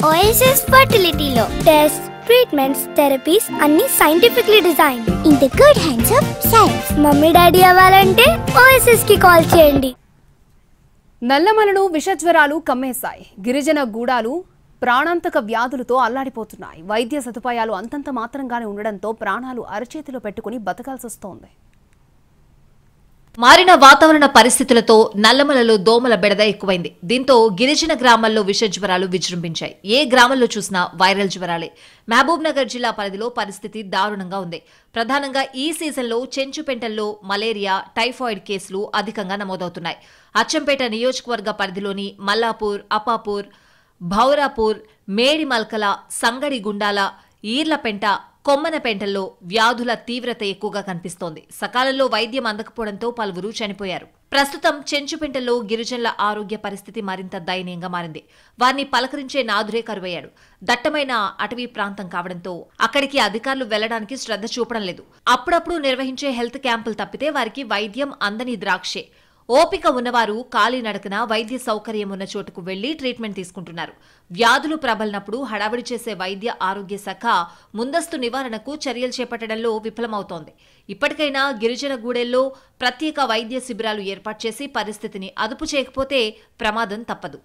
OSS ఫర్టిలిటీలో test treatments therapies అన్ని scientifically design in the good hands of science. Mummy daddy అవ్వాలంటే OSS కి call చేయండి. నల్లమలను విషజ్వరాలు కమ్మేశాయి. గిరిజన గూడాలు ప్రాణాంతక వ్యాధులతో అల్లాడిపోతున్నాయి. వైద్య సదుపాయాలు అంతంత మాత్రంగానే ఉండడంతో ప్రాణాలు అరచేతిలో పెట్టుకుని బతకాల్సి వస్తోంది. మారిన వాతావరణ పరిస్థితులతో నల్లమలలో దోమల బెడద ఎక్కువైంది. దీంతో గిరిజన గ్రామాల్లో విష జ్వరాలు విజృంభించాయి. ఏ గ్రామంలో చూసినా వైరల్ జ్వరాలే. మహబూబ్ నగర్ జిల్లా పరిధిలో పరిస్థితి దారుణంగా ఉంది. ప్రధానంగా ఈ సీజన్లో చెంచుపెంటల్లో మలేరియా, టైఫాయిడ్ కేసులు అధికంగా నమోదవుతున్నాయి. అచ్చంపేట నియోజకవర్గ పరిధిలోని మల్లాపూర్, అప్పాపూర్, భౌరాపూర్, మేడిమల్కల, సంగడి గుండాల, ఈర్లపెంట, కొమ్మనపెంటల్లో వ్యాధుల తీవ్రత ఎక్కువగా కనిపిస్తోంది. సకాలంలో వైద్యం అందకపోవడంతో పలువురు చనిపోయారు. ప్రస్తుతం చెంచుపెంటల్లో గిరిజనుల ఆరోగ్య పరిస్థితి మరింత దయనీయంగా మారింది. వారిని పలకరించే నాదురే కరువయ్యాడు. దట్టమైన అటవీ ప్రాంతం కావడంతో అక్కడికి అధికారులు వెళ్లడానికి శ్రద్ధ చూపడం లేదు. అప్పుడప్పుడు నిర్వహించే హెల్త్ క్యాంపులు తప్పితే వారికి వైద్యం అందని ద్రాక్షే. ఓపిక ఉన్నవారు కాలినడకన వైద్య సౌకర్యం ఉన్న చోటుకు వెళ్లి ట్రీట్మెంట్ తీసుకుంటున్నారు. వ్యాధులు ప్రబలినప్పుడు హడావిడి చేసే వైద్య ఆరోగ్య శాఖ ముందస్తు నివారణకు చర్యలు చేపట్టడంలో విఫలమవుతోంది. ఇప్పటికైనా గిరిజన గూడెల్లో ప్రత్యేక వైద్య శిబిరాలు ఏర్పాటు చేసి పరిస్థితిని అదుపు చేయకపోతే ప్రమాదం తప్పదు.